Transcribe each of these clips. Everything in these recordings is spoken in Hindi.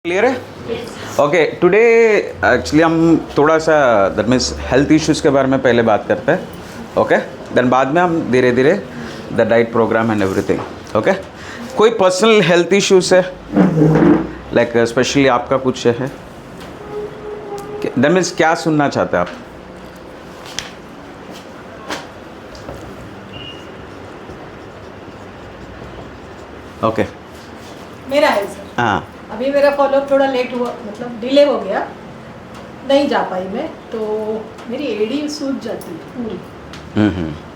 क्लियर है? ओके, टुडे एक्चुअली हम थोड़ा सा दैट मीन्स हेल्थ इश्यूज़ के बारे में पहले बात करते हैं. ओके, देन बाद में हम धीरे धीरे the diet program and everything. Okay, कोई पर्सनल हेल्थ इश्यूज़ है लाइक स्पेशली आपका कुछ है? दैट मीन्स क्या सुनना चाहते हैं आप? ओके, मेरा है सर. हाँ, अभी मेरा फॉलोअप थोड़ा लेट हुआ, मतलब डिले हो गया, नहीं जा पाई मैं. तो मेरी एडी सूज जाती है पूरी,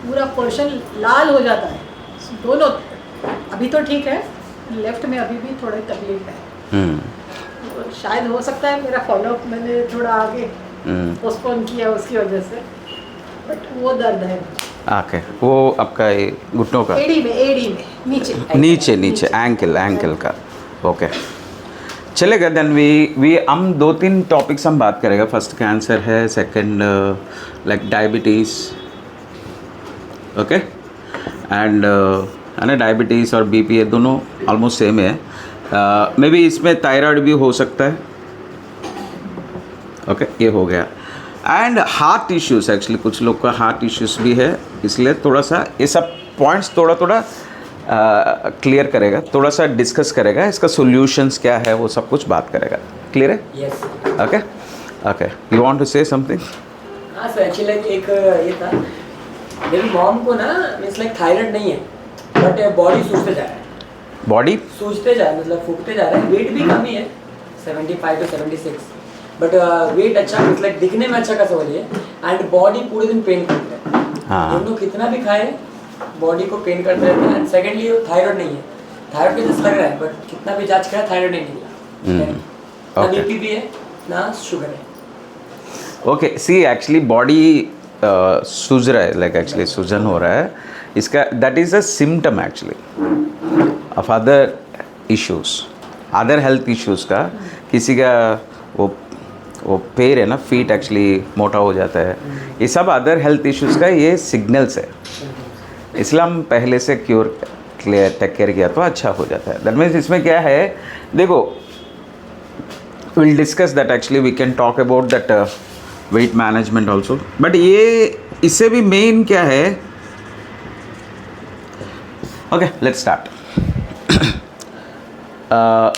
पूरा पोर्शन लाल हो जाता है दोनों. अभी तो ठीक है, लेफ्ट में अभी भी थोड़ी तकलीफ है. तो शायद हो सकता है मेरा फॉलोअप मैंने थोड़ा आगे पोस्टपोन किया उसकी वजह से, बट वो दर्द है. ओके, वो आपका ये घुटनों का एडी में नीचे नीचे एंकल का. ओके, चलेगा. देन वी हम 2-3 टॉपिक्स हम बात करेंगे. फर्स्ट कैंसर है, second like diabetes. Okay, and है ना, डायबिटीज़ और बीपी ये दोनों ऑलमोस्ट सेम है. मे बी इसमें थायराइड भी हो सकता है. ओके, ये हो गया. एंड हार्ट इश्यूज़, एक्चुअली कुछ लोग का हार्ट इश्यूज़ भी है, इसलिए थोड़ा सा ये सब पॉइंट्स थोड़ा क्लियर करेगा, थोड़ा सा डिस्कस करेगा. इसका सॉल्यूशंस क्या है वो सब कुछ बात करेगा. क्लियर है? Yes. Okay okay, you want to say something? हाँ सर, एक्चुअली एक ये था, मेरी मॉम को ना मीन्स लाइक थायराइड नहीं है, बट बॉडी सूजते जा रहा है. बॉडी सूजते जा रहा है मतलब फूकते जा रहा है. वेट भी कम ही है, 75 to 76, बट वेट अच्छा मीन्स लाइक दिखने में अच्छा खासा हो रही है. एंड बॉडी पूरे दिन पेन करता है. हाँ. दोनों कितना भी खाए बॉडी को पेन करते रहते हैं. एंड सेकेंडली थायराइड नहीं है. थायराइड के जैसा लग रहा है, बट कितना भी जांच करा थायराइड नहीं निकला. ना okay. बीपी भी है ना शुगर है. ओके, सी एक्चुअली बॉडी सूज रहा है, लाइक एक्चुअली सूजन हो रहा है, इसका that is a symptom actually of other issues, other health issues का. किसी का वो पैर है ना, फीट एक्चुअली मोटा हो जाता है, ये सब अदर हेल्थ इश्यूज़ का ये सिग्नल्स है. इसलिए हम पहले से टेक केयर किया तो अच्छा हो जाता है. दैट मीन्स इसमें क्या है, देखो will discuss that. Actually we can talk about that weight management also, but ये इससे भी मेन क्या है. Okay, let's start.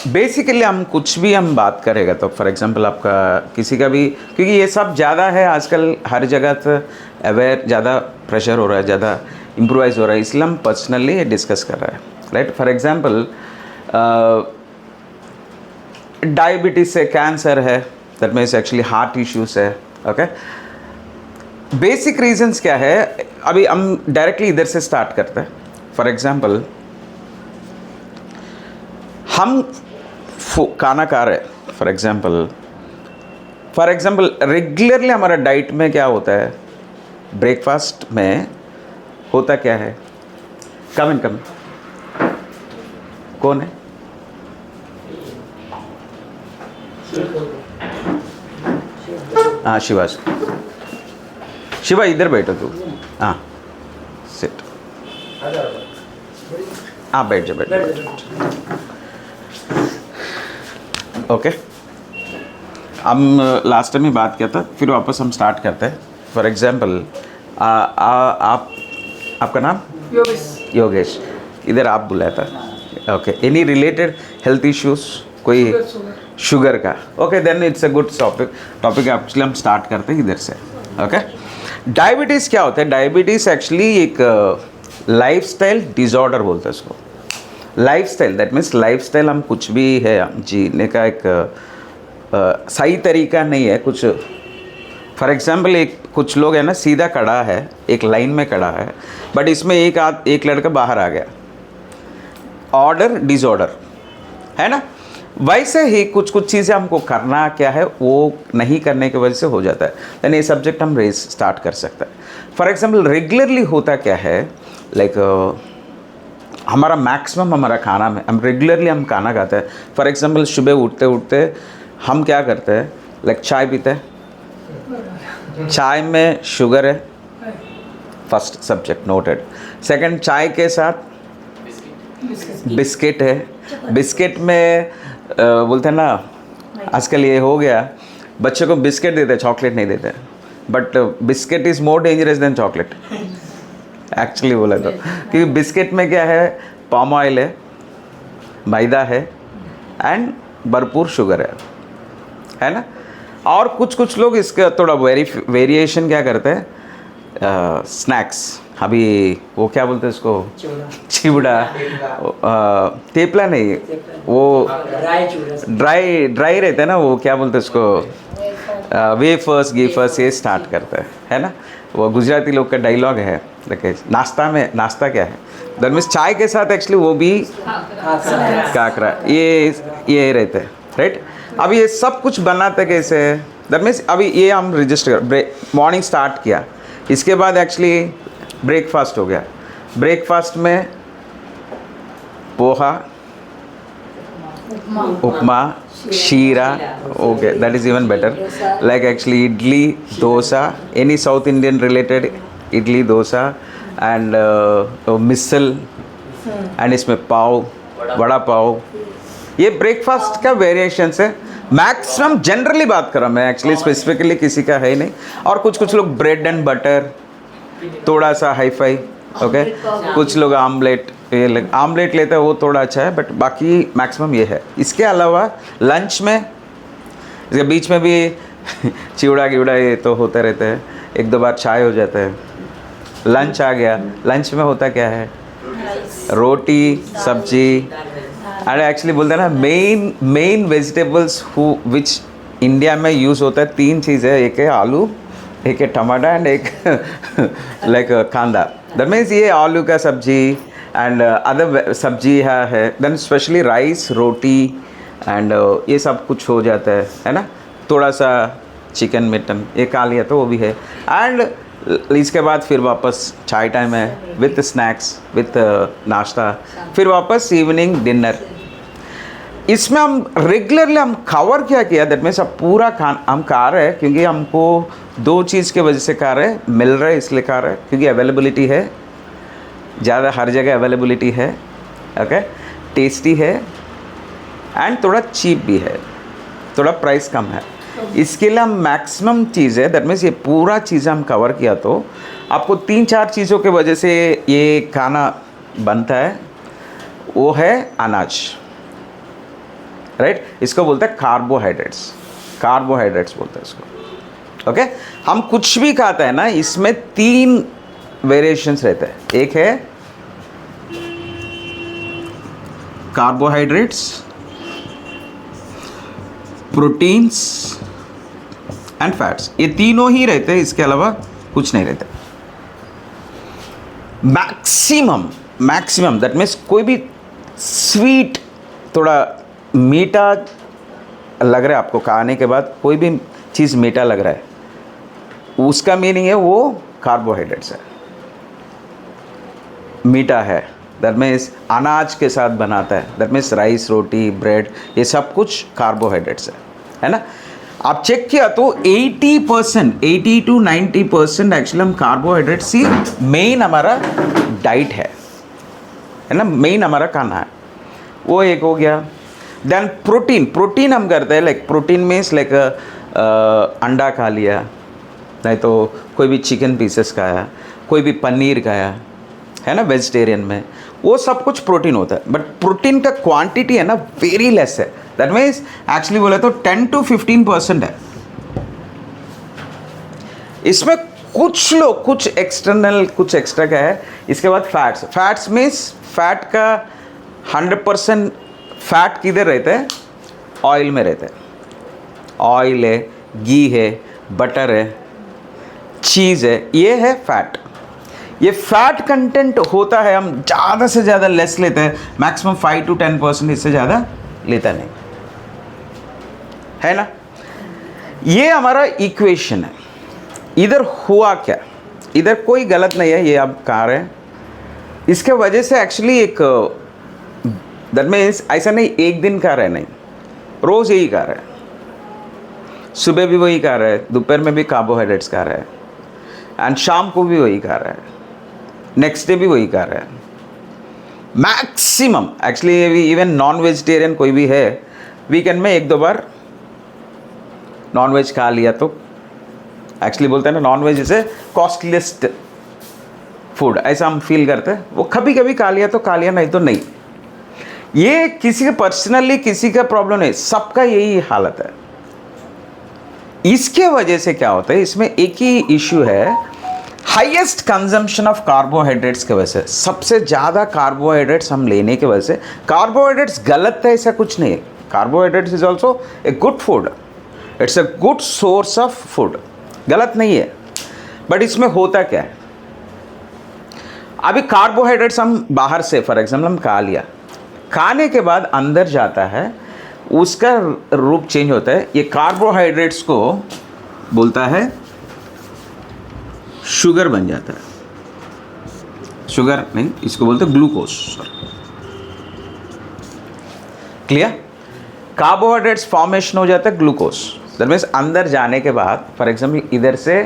बेसिकली हम कुछ भी हम बात करेगा तो फॉर एग्जांपल आपका किसी का भी, क्योंकि ये सब ज़्यादा है आजकल, हर जगह तो अवेयर ज़्यादा प्रेशर हो रहा है, ज़्यादा इम्प्रोवाइज हो रहा है, इसलिए हम पर्सनली डिस्कस कर रहे हैं. राइट, फॉर एग्जांपल डायबिटीज़ से कैंसर है, that means actually heart issues है. ओके, बेसिक रीजंस क्या है, अभी हम डायरेक्टली इधर से स्टार्ट करते हैं. फॉर एग्जांपल हम खाना खा रहे हैं, फॉर एग्जांपल रेगुलरली हमारा डाइट में क्या होता है, ब्रेकफास्ट में होता क्या है. कम कौन है? हाँ, शिवा इधर बैठो तू. हाँ, सिट. हाँ, बैठ जा. ओके, हम लास्ट टाइम ही बात किया था, फिर वापस हम स्टार्ट करते हैं. फॉर एग्जांपल आपका नाम? योगेश. इधर आप बुलाया था. Okay, any related health issues कोई? शुगर का. Okay, then it's a good topic actually हम स्टार्ट करते हैं इधर से. ओके, डायबिटीज़ क्या होता है? डायबिटीज़ एक्चुअली एक लाइफस्टाइल डिसऑर्डर बोलते हैं इसको. लाइफस्टाइल, दैट मीन्स लाइफस्टाइल हम कुछ भी है जीने का एक सही तरीका नहीं है कुछ. फॉर एग्जांपल कुछ लोग है ना, सीधा खड़ा है, एक लाइन में खड़ा है, बट इसमें एक लड़का बाहर आ गया. ऑर्डर डिसऑर्डर है ना. वैसे ही कुछ चीज़ें हमको करना क्या है, वो नहीं करने की वजह से हो जाता है. देन ये सब्जेक्ट हम स्टार्ट कर सकते हैं. फॉर एग्जांपल रेगुलरली होता क्या है, लाइक हमारा मैक्सिमम हमारा खाना में हम रेगुलरली हम खाना खाते हैं. फॉर एग्जांपल सुबह उठते हम क्या करते हैं, लाइक चाय पीते हैं. चाय में शुगर है, फर्स्ट सब्जेक्ट नोटेड. सेकंड, चाय के साथ बिस्किट है. बिस्किट में बोलते हैं ना आजकल ये हो गया, बच्चों को बिस्किट देते हैं, चॉकलेट नहीं देते, but biscuit is more dangerous than chocolate actually बोला तो, क्योंकि बिस्किट में क्या है, पाम ऑयल है, मैदा है एंड भरपूर शुगर है ना। और कुछ कुछ लोग इसका थोड़ा वेरिएशन क्या करते हैं, स्नैक्स, अभी वो क्या बोलते हैं इसको, चिवड़ा, तेपला नहीं, वो ड्राई रहता है ना, वो क्या बोलते हैं उसको, वेफर्स गीफर्स, ये स्टार्ट करता है ना। वो गुजराती लोग का डायलॉग है, देखिए नाश्ता क्या है, दैट मीन्स चाय के साथ एक्चुअली वो भी काकरा, ये रहते हैं, राइट। अभी ये सब कुछ बनाते कैसे, दैट मीन्स अभी ये हम रजिस्टर मॉर्निंग स्टार्ट किया, इसके बाद एक्चुअली ब्रेकफास्ट हो गया। ब्रेकफास्ट में poha, upma, sheera, okay, that is even better, like actually idli, dosa, any South Indian related idli, dosa and misal, and इसमें पाव, वड़ा पाव, ये ब्रेकफास्ट का वेरिएशंस है। मैक्सिमम जनरली बात कर रहा हूँ मैं, एक्चुअली स्पेसिफिकली किसी का है ही नहीं। और कुछ लोग ब्रेड एंड बटर, थोड़ा सा हाई फाई, ओके, कुछ लोग आमलेट, ये आमलेट लेते हैं, वो थोड़ा अच्छा है, बट बाकी मैक्सिमम ये है। इसके अलावा लंच में, इसके बीच में भी चिवड़ा गिवड़ा ये तो होते रहते हैं, एक दो बार चाय हो जाता है। लंच आ गया, लंच में होता क्या है, रोटी, सब्जी, एंड एक्चुअली बोलते हैं ना, मेन वेजिटेबल्स विच इंडिया में यूज़ होता है, तीन चीज़ है, एक है आलू, एक है टमाटर एंड एक लाइक कांदा। दैट मीन्स ये आलू का सब्जी एंड अदर सब्जी है, then specially rice, roti and ये सब कुछ हो जाता है ना। थोड़ा सा चिकन मटन ये खा लिया तो वो भी है। एंड इसके बाद फिर वापस चाय टाइम है विथ स्नैक्स, विथ नाश्ता, फिर वापस इवनिंग डिनर। इसमें हम रेगुलरली हम कवर क्या किया, दैट मीन्स अब पूरा हम खा रहे हैं, क्योंकि हमको दो चीज़ के वजह से खा रहे हैं, मिल रहा है इसलिए खा रहे हैं, क्योंकि अवेलेबिलिटी है ज़्यादा, हर जगह अवेलेबिलिटी है, ओके, टेस्टी है एंड थोड़ा चीप भी है, थोड़ा प्राइस कम है। इसके लिए हम मैक्सिमम चीज़ है, दैट मीन्स ये पूरा चीज़ हम कवर किया तो आपको 3-4 चीज़ों के वजह से ये खाना बनता है। वो है अनाज, राइट, इसको बोलते हैं कार्बोहाइड्रेट्स, कार्बोहाइड्रेट्स बोलते हैं इसको, ओके। हम कुछ भी खाते हैं ना, इसमें 3 वेरिएशंस रहते हैं। एक है कार्बोहाइड्रेट्स, प्रोटीन्स एंड फैट्स, ये तीनों ही रहते हैं, इसके अलावा कुछ नहीं रहता। मैक्सिमम दैट मीन्स कोई भी स्वीट, थोड़ा मीठा लग रहा है आपको खाने के बाद, कोई भी चीज़ मीठा लग रहा है, उसका मीनिंग है वो कार्बोहाइड्रेट्स है, मीठा है, दैट मीन्स अनाज के साथ बनाता है, that means rice, roti, bread, ये सब कुछ कार्बोहाइड्रेट्स है ना। आप चेक किया तो 80% 80 to 90% एक्चुअली हम कार्बोहाइड्रेट्स ही मेन हमारा डाइट है ना, मेन हमारा खाना है, वो एक हो गया। देन प्रोटीन हम करते हैं, लाइक प्रोटीन मीन्स लाइक अंडा खा लिया, नहीं तो कोई भी चिकन पीसेस खाया, कोई भी पनीर खाया, है ना, वेजिटेरियन में, वो सब कुछ प्रोटीन होता है। बट प्रोटीन का क्वांटिटी है ना वेरी लेस है, दैट मीन्स एक्चुअली बोले तो 10 to 15% है। इसमें कुछ लोग कुछ एक्सटर्नल कुछ एक्स्ट्रा का है। इसके बाद फैट्स मीन्स फैट का 100% फैट किधर रहता है, ऑयल में रहता है। ऑयल है, घी है, बटर है, चीज़ है, ये है फैट। ये फैट कंटेंट होता है, हम ज़्यादा से ज़्यादा लेस लेते हैं, मैक्सिमम 5 to 10%, इससे ज़्यादा लेता नहीं, है ना। ये हमारा इक्वेशन है। इधर हुआ क्या, इधर कोई गलत नहीं है, ये आप कह रहे हैं, इसके वजह से एक्चुअली एक दैट मीन्स ऐसा नहीं एक दिन खा रहे, नहीं, रोज़ यही खा रहे हैं, सुबह भी वही खा रहे हैं, दोपहर में भी कार्बोहाइड्रेट्स खा रहे हैं, एंड शाम को भी वही खा रहे हैं, नेक्स्ट डे भी वही खा रहे हैं। Maximum actually even non vegetarian कोई भी है, वीकेंड में 1-2 बार नॉन वेज खा लिया तो एक्चुअली बोलते हैं ना non veg is a costliest food, ऐसा हम फील करते हैं। वो कभी कभी खा लिया तो खा लिया, नहीं तो नहीं। ये किसी का पर्सनली किसी का प्रॉब्लम नहीं, सबका यही हालत है। इसके वजह से क्या होता है, इसमें एक ही इश्यू है, हाईएस्ट कंजम्पशन ऑफ कार्बोहाइड्रेट्स की वजह से, सबसे ज़्यादा कार्बोहाइड्रेट्स हम लेने की वजह से। कार्बोहाइड्रेट्स गलत है ऐसा कुछ नहीं है, carbohydrates is also a good food, it's a good source of food, गलत नहीं है। बट इसमें होता क्या है, अभी कार्बोहाइड्रेट्स हम बाहर से फॉर एग्जाम्पल हम खा लिया, खाने के बाद अंदर जाता है, उसका रूप चेंज होता है। ये कार्बोहाइड्रेट्स को बोलता है शुगर बन जाता है, शुगर नहीं, इसको बोलते हैं ग्लूकोज। क्लियर? कार्बोहाइड्रेट्स फॉर्मेशन हो जाता है ग्लूकोज, दैट मीन्स अंदर जाने के बाद फॉर एग्जाम्पल इधर से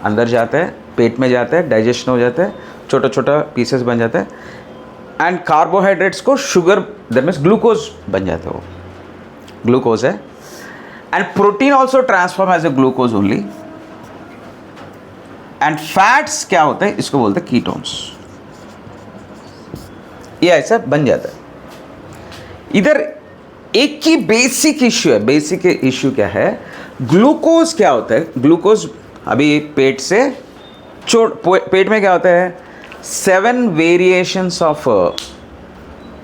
अंदर जाता है, पेट में जाता है, डाइजेशन हो जाता है, छोटा छोटा पीसेस बन जाता है, एंड कार्बोहाइड्रेट्स को शुगर दैट मीन्स ग्लूकोज बन जाता है, वो ग्लूकोज है। And protein also transform as a glucose only, and fats क्या होते हैं, इसको बोलते हैं कीटोन्स। ये ऐसा बन जाता है। इधर एक ही बेसिक इश्यू है, बेसिक इश्यू क्या है, ग्लूकोज क्या होता है, ग्लूकोज अभी पेट से पेट में क्या होता है, 7 वेरिएशंस ऑफ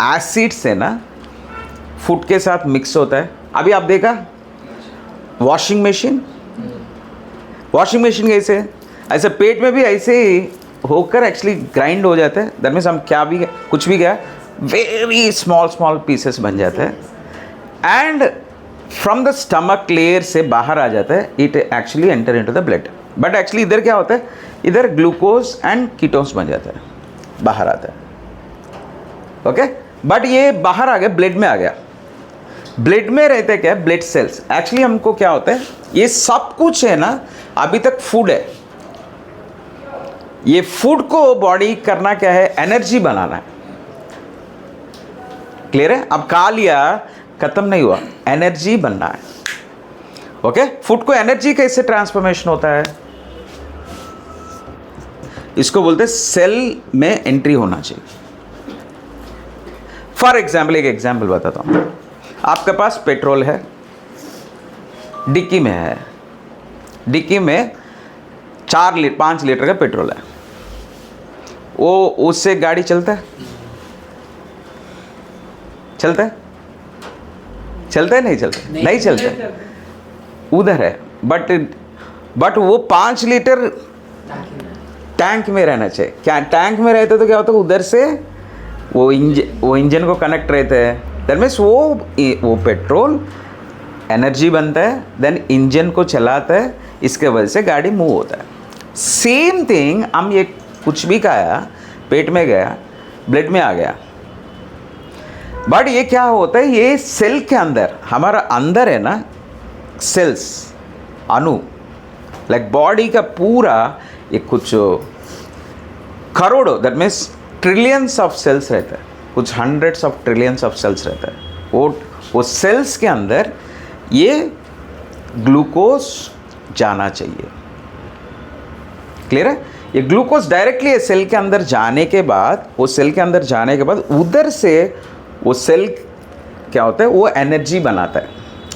एसिड से ना फूड के साथ मिक्स होता है। अभी आप देखा वॉशिंग मशीन, वॉशिंग मशीन कैसे है, ऐसे पेट में भी ऐसे ही होकर एक्चुअली ग्राइंड हो जाता है। दैट मीन्स हम क्या भी कुछ भी क्या वेरी स्मॉल स्मॉल पीसेस बन जाते हैं, and from the stomach layer से बाहर आ जाता है, it actually enter into the blood. But actually इधर क्या होता है, इधर ग्लूकोज एंड कीटोन्स बन जाता है, बाहर आता है। ओके, बट ये बाहर आ गया, ब्लड में आ गया। ब्लड में रहते क्या है, ब्लड सेल्स। एक्चुअली हमको क्या होता है, ये सब कुछ है ना अभी तक फूड है, ये फूड को बॉडी करना क्या है, एनर्जी बनाना है। क्लियर है? अब खा लिया खत्म नहीं हुआ, एनर्जी बनना है। ओके, फूड को एनर्जी कैसे ट्रांसफॉर्मेशन होता है, इसको बोलते हैं सेल में एंट्री होना चाहिए। फॉर एग्जाम्पल एक एग्जाम्पल बताता हूं, आपके पास पेट्रोल है, डिक्की में है, डिक्की में 5 लीटर का पेट्रोल है, वो उससे गाड़ी चलता है, चलता है, चलता है नहीं चलता, नहीं चलता है, उधर है। बट वो 5 लीटर टैंक में रहना चाहिए। क्या टैंक में रहते तो क्या होता है, उधर से वो इंजन को कनेक्ट रहते हैं, दैट मीन्स वो पेट्रोल एनर्जी बनता है, देन इंजन को चलाता है, इसके वजह से गाड़ी मूव होता है। सेम थिंग, हम ये कुछ भी खाया, पेट में गया, ब्लड में आ गया, बट ये क्या होता है, ये सेल के अंदर, हमारा अंदर है ना सेल्स, अणु, लाइक बॉडी का पूरा ये कुछ करोड़ों, that means trillions of cells रहता है, कुछ hundreds of trillions of cells रहता है। वो सेल्स के अंदर ये ग्लूकोज जाना चाहिए। क्लियर है? ये ग्लूकोज डायरेक्टली सेल के अंदर जाने के बाद, वो सेल के अंदर जाने के बाद उधर से वो सेल क्या होता है, वो एनर्जी बनाता है,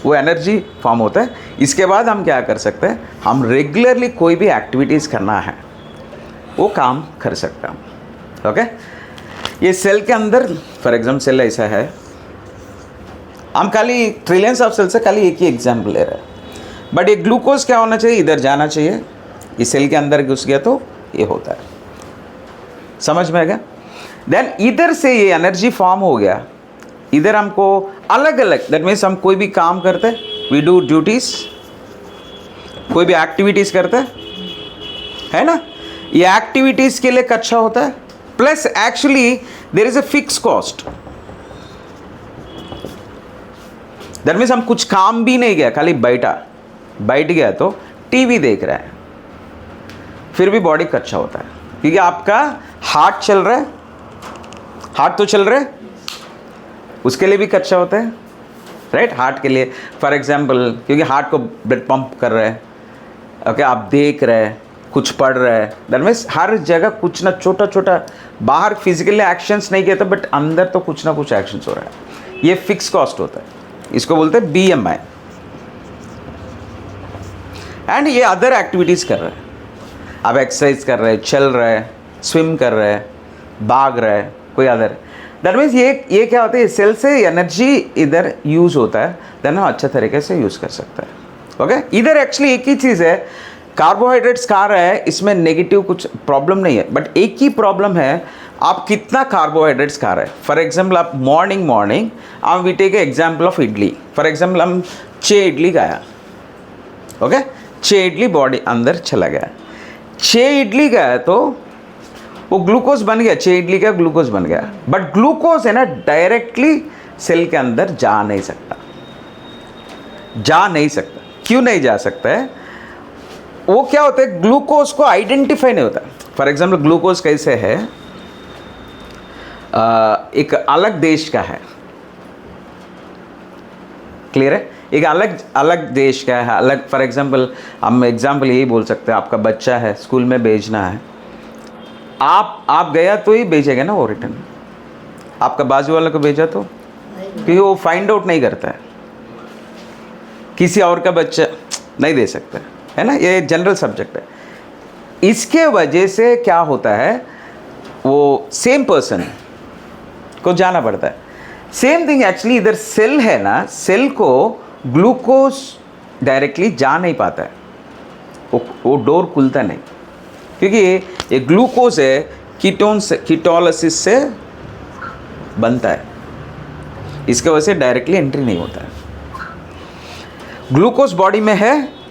वो एनर्जी फॉर्म होता है। इसके बाद हम क्या कर सकते हैं, हम रेगुलरली कोई भी एक्टिविटीज़ करना है वो काम कर सकते हैं। ओके, ये सेल के अंदर फॉर एग्जाम्पल सेल ऐसा है, हम खाली ट्रिलियंस ऑफ सेल से खाली एक ही एग्जाम्पल ले रहे हैं, बट ये ग्लूकोज क्या होना चाहिए, इधर जाना चाहिए, इस सेल के अंदर घुस गया तो ये होता है। समझ में आ गया? देन इधर से ये एनर्जी फॉर्म हो गया, इधर हमको अलग अलग, दैट मीन्स हम कोई भी काम करते हैं, वी डू ड्यूटीज, कोई भी एक्टिविटीज़ करते हैं, है ना, ये एक्टिविटीज़ के लिए अच्छा होता है, plus actually there is a fix cost. That means हम कुछ काम भी नहीं किया, खाली बैठ गया तो टीवी देख रहा है, फिर भी बॉडी का अच्छा होता है, क्योंकि आपका हार्ट चल रहा है, हार्ट तो चल रहा है, उसके लिए भी अच्छा होता है। राइट, हार्ट के लिए फॉर एग्जांपल, क्योंकि हार्ट को ब्लड पंप कर रहा है, ओके, आप देख रहे हैं, कुछ पढ़ रहे हैं, दैट मीन्स हर जगह कुछ ना छोटा छोटा, बाहर फिजिकली एक्शंस नहीं किए तो बट अंदर तो कुछ ना कुछ एक्शंस हो रहा है। ये फिक्स कॉस्ट होता है, इसको बोलते हैं BMI। एंड ये अदर एक्टिविटीज़ कर रहे हैं, आप एक्सरसाइज कर रहे हैं, चल रहे हैं, स्विम कर रहे हैं, भाग रहे हैं, कोई अदर, दैट मीन्स ये क्या होता है, सेल से एनर्जी इधर यूज़ होता है, देन हम अच्छे तरीके से यूज़ कर सकता है। ओके, इधर एक्चुअली एक ही चीज़ है, कार्बोहाइड्रेट्स खा रहा है, इसमें नेगेटिव कुछ प्रॉब्लम नहीं है, बट एक ही प्रॉब्लम है, आप कितना कार्बोहाइड्रेट्स खा रहे हैं। फॉर एग्जाम्पल आप मॉर्निंग आप we take example of idli, for example हम 6 इडली खाया, ओके, 6 इडली बॉडी अंदर चला गया, 6 इडली गया तो वो ग्लूकोज बन गया, 6 इडली का ग्लूकोज बन गया, बट ग्लूकोज है ना डायरेक्टली सेल के अंदर जा नहीं सकता। क्यों नहीं जा सकता है? वो क्या होता है, ग्लूकोज को आइडेंटिफाई नहीं होता। फॉर एग्जाम्पल ग्लूकोज कैसे है, एक अलग देश का है, क्लियर है, एक अलग देश का है, अलग, फॉर एग्जाम्पल हम एग्जाम्पल यही बोल सकते हैं, आपका बच्चा है, स्कूल में भेजना है, आप गया तो ही भेजेगा ना वो रिटर्न, आपका बाजू वाले को भेजा तो, क्योंकि वो फाइंड आउट नहीं करता है, किसी और का बच्चा नहीं दे सकता है ना, ये जनरल सब्जेक्ट है। इसके वजह से क्या होता है, वो सेम पर्सन को जाना पड़ता है। सेम थिंग एक्चुअली इधर सेल है ना, सेल को ग्लूकोज डायरेक्टली जा नहीं पाता है, वो डोर खुलता नहीं, क्योंकि ये ग्लूकोज है कीटोलिसिस से बनता है, इसके वजह से डायरेक्टली एंट्री नहीं होता है। ग्लूकोज बॉडी में है,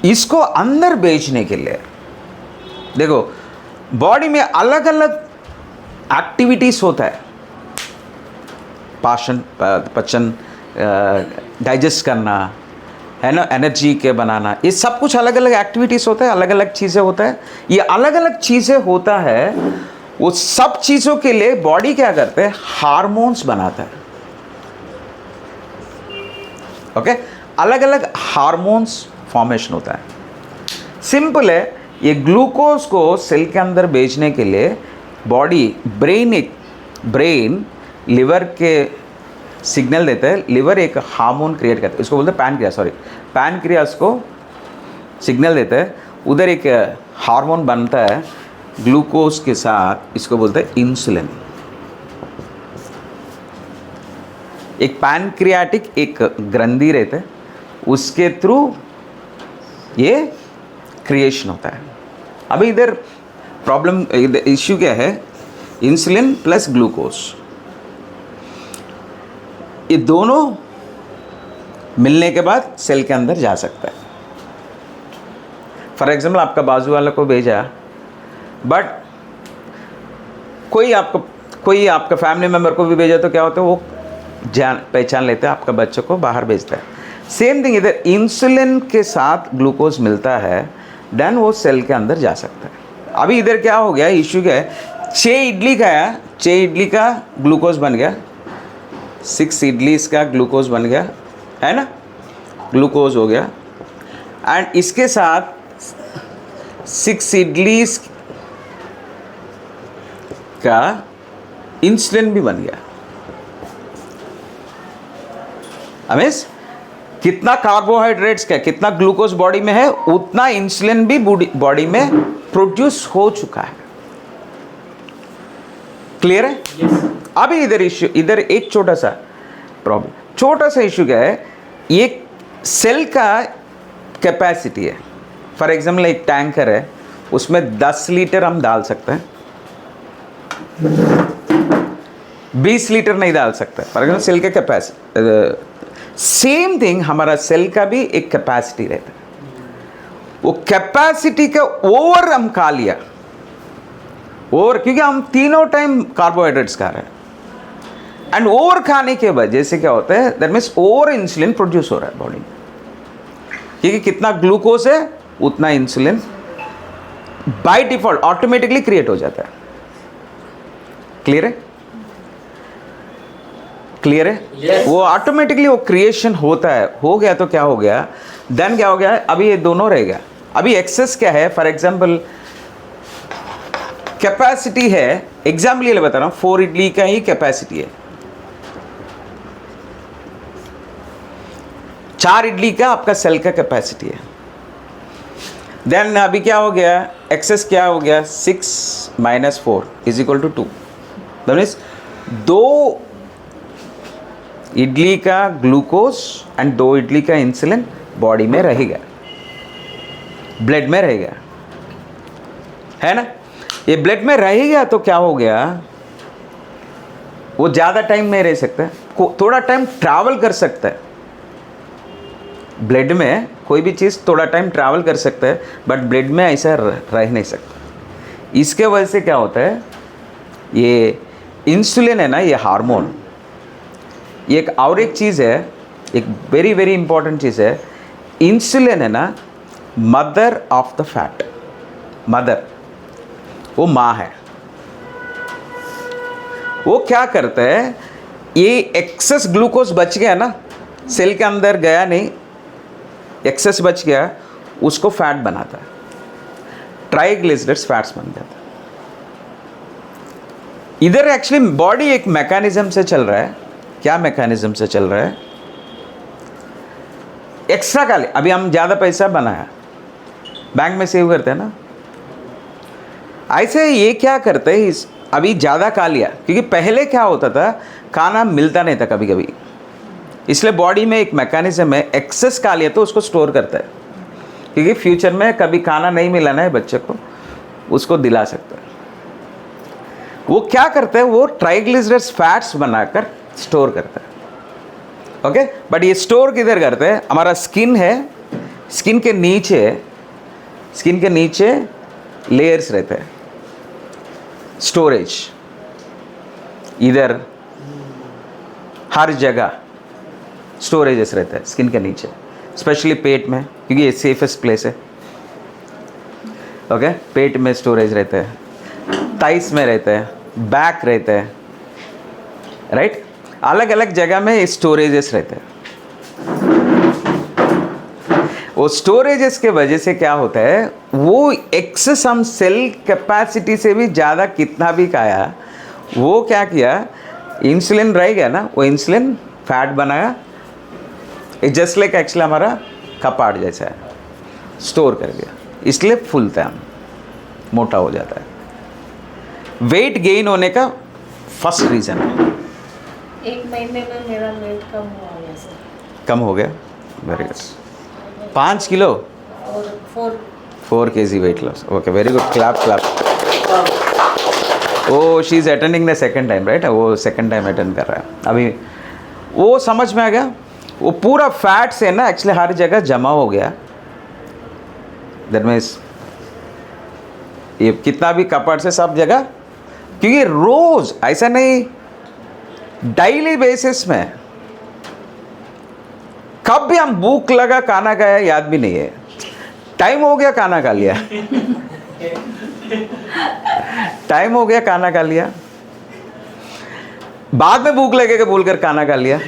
इसको अंदर भेजने के लिए देखो बॉडी में अलग अलग एक्टिविटीज होता है, पचन, डाइजेस्ट करना है ना, एनर्जी के बनाना, ये सब कुछ अलग अलग एक्टिविटीज होता है, अलग अलग चीज़ें होता है। ये अलग अलग चीज़ें होता है, वो सब चीज़ों के लिए बॉडी क्या करते हैं, हार्मोन्स बनाता है। ओके, अलग अलग हार्मोन्स फॉर्मेशन होता है। सिंपल है, ये ग्लूकोज को सेल के अंदर भेजने के लिए बॉडी ब्रेन लिवर के सिग्नल देता है, लिवर एक हार्मोन क्रिएट करता है, इसको बोलते हैं पैनक्रियास को सिग्नल देता है, उधर एक हार्मोन बनता है ग्लूकोज के साथ, इसको बोलते हैं इंसुलिन। एक पैनक्रियाटिक एक ग्रंथि रहता है, उसके थ्रू ये क्रिएशन होता है। अभी इधर प्रॉब्लम इश्यू क्या है, इंसुलिन प्लस ग्लूकोज, ये दोनों मिलने के बाद सेल के अंदर जा सकता है। फॉर एग्जाम्पल आपका बाजू वाले को भेजा, बट कोई आपका फैमिली मेम्बर को भी भेजा तो क्या होता है, वो पहचान लेते हैं, आपका बच्चे को बाहर भेजता है। सेम थिंग इधर इंसुलिन के साथ ग्लूकोज मिलता है, देन वो सेल के अंदर जा सकता है। अभी इधर क्या हो गया, इश्यू क्या है, 6 इडली खाया, 6 इडली का ग्लूकोज बन गया, 6 इडलीस का ग्लूकोज बन गया, है ना, ग्लूकोज हो गया, एंड इसके साथ 6 इडलीस का इंसुलिन भी बन गया। अमीस कितना कार्बोहाइड्रेट्स का, कितना ग्लूकोज बॉडी में है, उतना इंसुलिन भी बॉडी में प्रोड्यूस हो चुका है। क्लियर है? yes. अभी इधर एक छोटा सा इश्यू क्या है, ये सेल का कैपेसिटी है। फॉर एग्जाम्पल एक टैंकर है, उसमें 10 लीटर हम डाल सकते हैं, 20 लीटर नहीं डाल सकते। फॉर एग्जाम्पल सेल का कैपेसिटी, सेम थिंग हमारा सेल का भी एक कैपेसिटी रहता है। वो कैपेसिटी का ओवर हम खा लिया, ओवर, क्योंकि हम तीनों टाइम कार्बोहाइड्रेट्स खा रहे हैं, एंड ओवर खाने के वजह से क्या होता है, that means over insulin produce हो रहा है बॉडी में, क्योंकि कितना ग्लूकोज है उतना insulin by default automatically create हो जाता है। क्लियर है? क्लियर है? Yes. वो ऑटोमेटिकली वो क्रिएशन होता है, हो गया तो क्या हो गया, देन क्या हो गया, अभी ये दोनों रह गया। अभी एक्सेस क्या है, फॉर एग्जाम्पल कैपेसिटी है, एग्जाम्पल ये बता रहा हूँ, 4 इडली का ही कैपेसिटी है, 4 इडली का आपका सेल का कैपेसिटी है। देन अभी क्या हो गया, एक्सेस क्या हो गया, 6 - 4 = 2। दैट मीन्स 2 इडली का ग्लूकोज एंड 2 इडली का इंसुलिन बॉडी में रहेगा, ब्लड में रहेगा, है ना। ये ब्लड में रहेगा तो क्या हो गया, वो ज़्यादा टाइम नहीं रह सकता है, थोड़ा टाइम ट्रैवल कर सकता है। ब्लड में कोई भी चीज़ थोड़ा टाइम ट्रैवल कर सकता है, बट ब्लड में ऐसा रह नहीं सकता। इसके वजह से क्या होता है, ये इंसुलिन है ना, ये हार्मोन, ये एक और एक चीज़ है, एक वेरी वेरी इंपॉर्टेंट चीज़ है। इंसुलिन है ना, mother of the fat, mother, वो माँ है। वो क्या करता है, ये एक्सेस ग्लूकोज बच गया ना, सेल के अंदर गया नहीं, एक्सेस बच गया, उसको फैट बनाता है, ट्राइग्लिसराइड्स फैट्स बन जाता है। इधर एक्चुअली बॉडी एक मैकेनिज्म से चल रहा है। क्या मैकेनिज्म से चल रहा है, एक्स्ट्रा का ले, अभी हम ज़्यादा पैसा बनाया, बैंक में सेव करते हैं ना, ऐसे ये क्या करते हैं, इस अभी ज़्यादा खा लिया, क्योंकि पहले क्या होता था, खाना मिलता नहीं था कभी कभी, इसलिए बॉडी में एक मैकेनिज्म है, एक्सेस खा लिया तो उसको स्टोर करता है, क्योंकि फ्यूचर में कभी खाना नहीं मिला ना है बच्चे को, उसको दिला सकता है। वो क्या करता है, वो ट्राइग्लिसराइड्स फैट्स बनाकर स्टोर करता है। ओके, बट ये स्टोर किधर करते हैं, हमारा स्किन है, स्किन के नीचे लेयर्स रहते हैं, स्टोरेज, इधर हर जगह स्टोरेजेस रहता है स्किन के नीचे, स्पेशली पेट में, क्योंकि ये सेफेस्ट प्लेस है। ओके, पेट में स्टोरेज रहता है, थाइस में रहता है, बैक रहता है, राइट, अलग अलग जगह में स्टोरेजेस रहते हैं। वो स्टोरेजेस के वजह से क्या होता है, वो एक्सेस हम सेल कैपेसिटी से भी ज़्यादा कितना भी खाया, वो क्या किया, इंसुलिन रह गया ना, वो इंसुलिन फैट बनाया, जस्ट लाइक एक्चुअली हमारा कपाट जैसा है, स्टोर कर गया, इसलिए फूलता है, हम मोटा हो जाता है। वेट गेन होने का फर्स्ट रीज़न है। 1 महीने में मेरा वेट कम हुआ गया सर, कम हो गया, वेरी गुड, 5 किलो और 4 kg weight loss, okay, very good, clap clap. Oh, she is attending the second time, right, वो सेकेंड टाइम अटेंड कर रहा है अभी, वो समझ में आ गया, वो पूरा फैट से ना एक्चुअली हर जगह जमा हो गया। दैट मीन्स ये कितना भी कपड़ से सब जगह, क्योंकि रोज ऐसा नहीं, डेली बेसिस में कब भी हम भूख लगा खाना खाया याद भी नहीं है, टाइम हो गया खाना खा लिया, टाइम हो गया खाना खा लिया, बाद में भूख लगेगा बोलकर खाना खा लिया।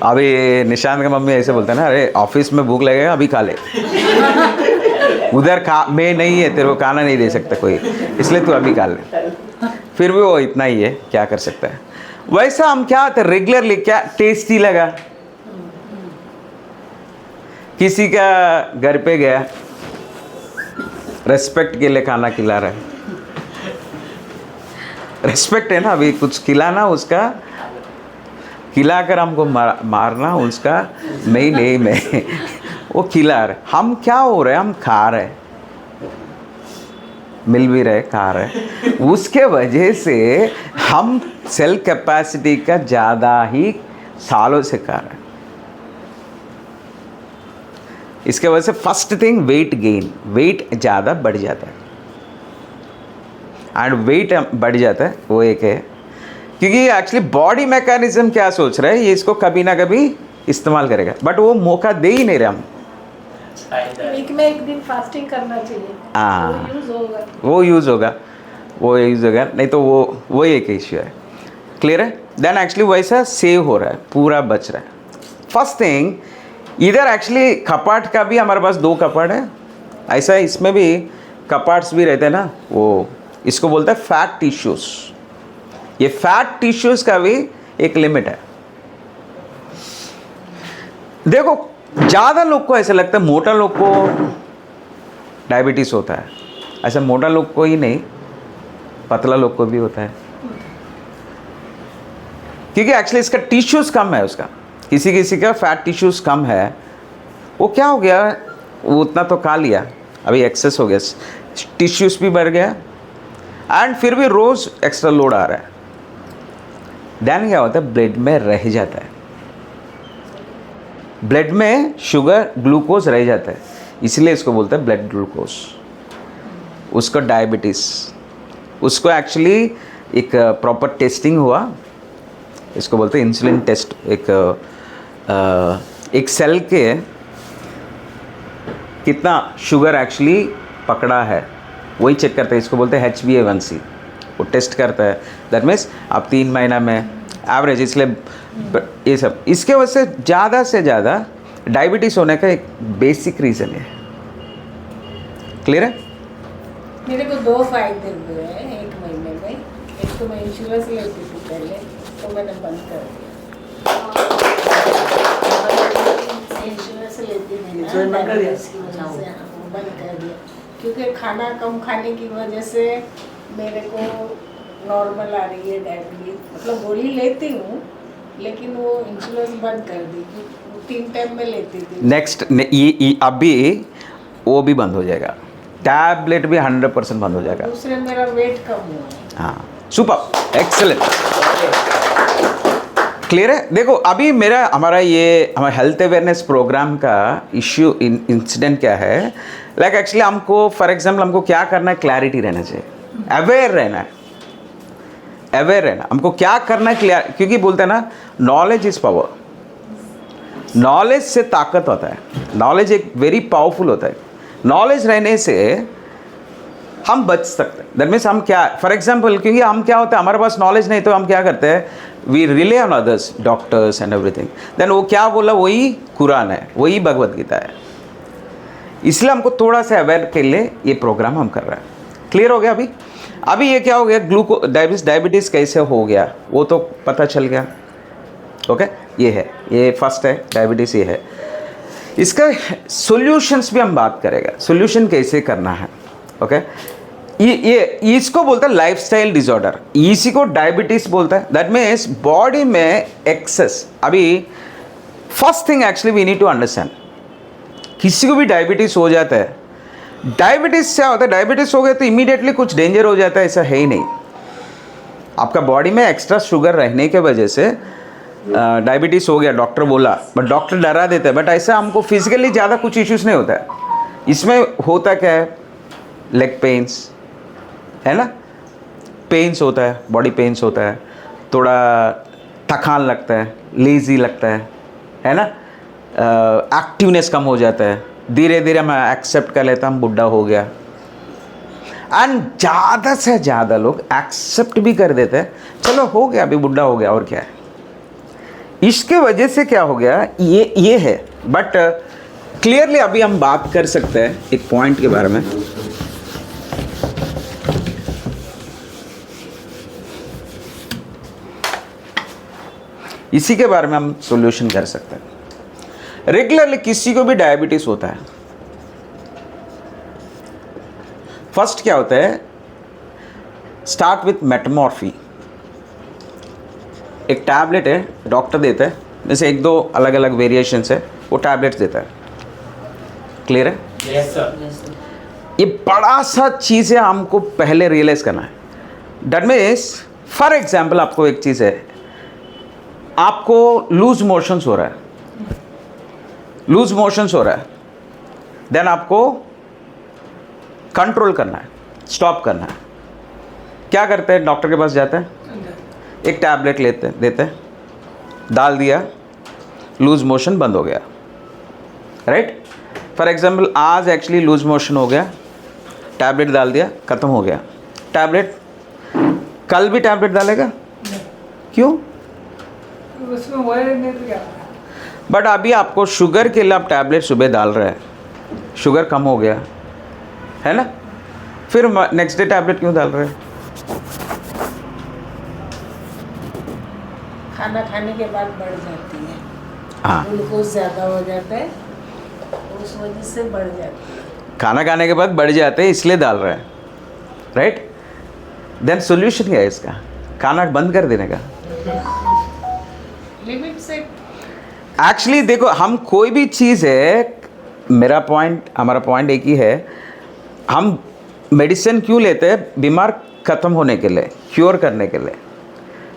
अभी निशांत का मम्मी ऐसे बोलते हैं ना, अरे ऑफिस में भूख लगेगा अभी खा ले, उधर खा में नहीं है, तेरे को खाना नहीं दे सकता कोई, इसलिए तू अभी खा ले, फिर भी वो इतना ही है, क्या कर सकता है। वैसा हम क्या होता है रेगुलरली, क्या टेस्टी लगा, किसी का घर पे गया, रेस्पेक्ट के लिए खाना खिला रहा है, रेस्पेक्ट है ना, अभी कुछ खिलाना, उसका खिलाकर हमको मारना उसका, नहीं मैं वो खिला रहे, हम क्या हो रहे हैं, हम खा रहे, मिल भी रहे, खा रहे, उसके वजह से हम सेल कैपेसिटी का ज़्यादा ही सालों से खा रहे हैं। इसके वजह से first thing weight gain, weight ज़्यादा बढ़ जाता है, एंड वेट बढ़ जाता है, वो एक है, क्योंकि एक्चुअली बॉडी मैकेनिज्म क्या सोच रहा है, ये इसको कभी ना कभी इस्तेमाल करेगा, बट वो मौका दे ही नहीं रहे हम। वीक में 1 दिन फास्टिंग करना चाहिए, हाँ, वो यूज़ होगा, वो यूज़ होगा, नहीं तो वो एक इश्यू है। क्लियर है? देन एक्चुअली वैसा सेव हो रहा है, पूरा बच रहा है। फर्स्ट थिंग, इधर एक्चुअली कपाट का भी हमारे पास 2 कपाट है, ऐसा इसमें भी कपाट्स भी रहते हैं ना, वो इसको बोलते हैं फैट टिश्यूज। ये फैट टिश्यूज का भी एक लिमिट है। देखो ज़्यादा लोग को ऐसा लगता है मोटा लोग को डायबिटीज़ होता है, ऐसा मोटा लोग को ही नहीं, पतला लोग को भी होता है, क्योंकि एक्चुअली इसका टिश्यूज कम है, उसका किसी किसी का फैट टिश्यूज कम है। वो क्या हो गया, वो उतना तो खा लिया, अभी एक्सेस हो गया, टिश्यूज भी बढ़ गया, एंड फिर भी रोज़ एक्स्ट्रा लोड आ रहा है। देन क्या होता है, ब्लड में रह जाता है, ब्लड में शुगर ग्लूकोज रह जाता है, इसलिए इसको बोलते हैं ब्लड ग्लूकोज। उसको डायबिटीज़, उसको एक्चुअली एक प्रॉपर टेस्टिंग हुआ, इसको बोलते हैं इंसुलिन टेस्ट। एक सेल के कितना शुगर एक्चुअली पकड़ा है वही चेक करता है, इसको बोलते हैं HbA1c। वो टेस्ट करता है, दैट मीन्स आप 3 महीना में एवरेज, इसलिए ये सब इसके वजह से ज़्यादा डायबिटीज़ होने का एक बेसिक रीज़न है। क्लियर है? मेरे को 2 फायदे हुए हैं 1 महीने में। एक तो मैं इंश्योरेंस लेती थी पहले, तो मैंने बंद कर दिया। इंश्योरेंस लेती थी ना, इंश्योरेंस बंद कर दिया? डायबिटीज की वजह से, हाँ, वो बंद कर दिया, क्योंकि खाना कम खाने की वजह से मेरे को नॉर्मल आ रही है डायबिटीज। मतलब गोली लेती हूँ, लेकिन वो इंश्योरेंस बंद कर दी, 3 टाइम में लेती थी। नेक्स्ट अभी वो भी बंद हो जाएगा, टैबलेट भी 100% बंद हो जाएगा। दूसरे मेरा वेट कम हुआ है। हाँ, सुपर, एक्सेलेंट, क्लियर है? देखो अभी हमारा हेल्थ अवेयरनेस प्रोग्राम का इश्यू इंसिडेंट क्या है, लाइक एक्चुअली हमको फॉर एग्जाम्पल हमको क्या करना है, क्लैरिटी रहना चाहिए, अवेयर रहना है, अवेयर रहना हमको क्या करना है, क्लियर, क्योंकि बोलते हैं ना नॉलेज इज पावर, नॉलेज से ताकत होता है, नॉलेज एक वेरी पावरफुल होता है। नॉलेज रहने से हम बच सकते हैं, दैट मीन्स हम क्या, फॉर एग्जाम्पल क्योंकि हम क्या होता है, हमारे पास नॉलेज नहीं तो हम क्या करते हैं, we rely on others, doctors and everything, then वो क्या बोला वही कुरान है, वही भगवत गीता है, इसलिए हमको थोड़ा सा अवेयर के लिए ये प्रोग्राम हम कर रहे हैं। क्लियर हो गया? अभी ये क्या हो गया, डायबिटीज़ कैसे हो गया वो तो पता चल गया। ओके, ये है, ये फर्स्ट है डायबिटीज़, ये है। इसका सॉल्यूशंस भी हम बात करेंगे, सॉल्यूशन कैसे करना है। ओके, ये इसको बोलता है लाइफस्टाइल डिसऑर्डर, इसी को डायबिटीज़ बोलता है। दैट मीन्स बॉडी में एक्सेस। अभी first thing actually we need to understand, किसी को भी डायबिटीज़ हो जाता है, डायबिटीज़ क्या होता है, डायबिटीज़ हो गया तो इमीडिएटली कुछ डेंजर हो जाता है, ऐसा है ही नहीं। आपका बॉडी में एक्स्ट्रा शुगर रहने के वजह से डायबिटीज़ हो गया, डॉक्टर बोला, बट डॉक्टर डरा देता है, बट ऐसा हमको फिजिकली ज़्यादा कुछ इश्यूज़ नहीं होता है। इसमें होता क्या है, लेग पेन्स है ना, पेन्स होता है, बॉडी पेन्स होता है, थोड़ा थकान लगता है, लेज़ी लगता है ना, एक्टिवनेस कम हो जाता है, धीरे धीरे हम एक्सेप्ट कर लेते हैं हम बुढ़ा हो गया, एंड ज़्यादा से ज़्यादा लोग एक्सेप्ट भी कर देते हैं, चलो हो गया, अभी बुढ़ा हो गया और क्या है। इसके वजह से क्या हो गया, ये है। बट क्लियरली अभी हम बात कर सकते हैं एक पॉइंट के बारे में, इसी के बारे में हम सॉल्यूशन कर सकते हैं। रेगुलरली किसी को भी डायबिटीज होता है, फर्स्ट क्या होता है, स्टार्ट विथ मेटमॉर्फी, एक टैबलेट है, डॉक्टर देता है, जैसे 1-2 अलग अलग वेरिएशंस है, वो टैबलेट्स देता है। क्लियर है? Yes sir. ये बड़ा सा चीज़ है, हमको पहले रियलाइज करना है। दैट मीन्स फॉर एग्जाम्पल आपको एक चीज़ है, आपको लूज मोशंस हो रहा है, लूज मोशंस हो रहा है, देन आपको कंट्रोल करना है, स्टॉप करना है। क्या करते हैं, डॉक्टर के पास जाते हैं, एक टैबलेट देते हैं, डाल दिया, लूज मोशन बंद हो गया, राइट। फॉर एग्जाम्पल आज एक्चुअली लूज मोशन हो गया, टैबलेट डाल दिया, ख़त्म हो गया। टैबलेट कल भी टैबलेट डालेगा, क्यों? उसमें वही नहीं तो क्या? बट अभी आपको शुगर के लिए आप टैबलेट सुबह डाल रहे हैं, शुगर कम हो गया है ना, फिर नेक्स्ट डे टैबलेट क्यों डाल रहे हैं? खाना खाने के बाद बढ़ जाती है, हाँ, ग्लूकोज ज़्यादा हो जाता है, उस वजह से बढ़ जाती है। खाना खाने के बाद बढ़ जाते हैं इसलिए डाल रहे हैं, राइट? देन सोल्यूशन क्या है इसका? खाना बंद कर देने का। लिमिट से एक्चुअली देखो, हम कोई भी चीज़ है, हमारा पॉइंट एक ही है, हम मेडिसिन क्यों लेते हैं? बीमार ख़त्म होने के लिए, क्योर करने के लिए।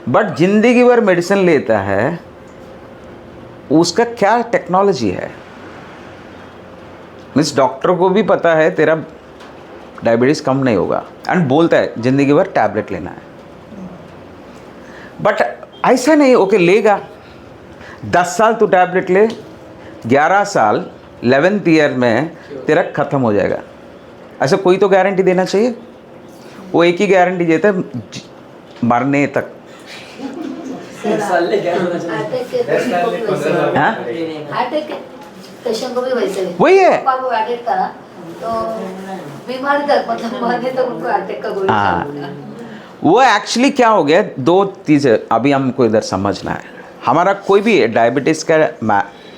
बट जिंदगी भर मेडिसिन लेता है, उसका क्या टेक्नोलॉजी है? मीन्स डॉक्टर को भी पता है तेरा डायबिटीज़ कम नहीं होगा, एंड बोलता है ज़िंदगी भर टैबलेट लेना है। बट ऐसा नहीं, ओके लेगा 10 साल तो टैबलेट ले, 11 साल 11th ईयर में तेरा ख़त्म हो जाएगा, ऐसा कोई तो गारंटी देना चाहिए। वो एक ही गारंटी देता है, मरने तक। साले क्या होना चाहिए? हाँ, अटैक पेशेंट को भी वैसे ही। वही है। पापा को अटैक था तो बीमारी तक मतलब मरने तक उनको अटैक का गोली हाँ। चल गया। वो एक्चुअली क्या हो गया, 2 चीज़ें अभी हमको इधर समझना है। हमारा कोई भी डायबिटीज़ का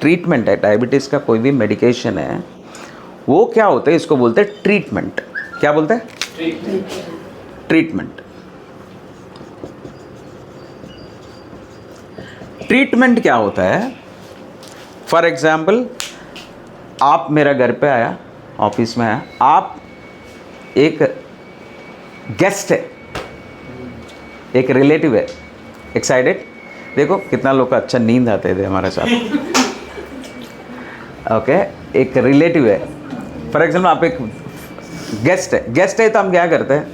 ट्रीटमेंट है, डायबिटीज़ का कोई भी मेडिकेशन है, वो क्या होता है, इसको बोलते हैं ट्रीटमेंट। क्या बोलते हैं? ट्रीटमेंट। ट्रीटमेंट क्या होता है? फॉर एग्जाम्पल, आप मेरा घर पे आया, ऑफिस में आया, आप एक गेस्ट है, एक रिलेटिव है, एक्साइटेड। देखो कितना लोग का अच्छा नींद आते थे हमारे साथ। ओके, एक रिलेटिव है, फॉर एग्जाम्पल आप एक गेस्ट है तो हम क्या करते हैं?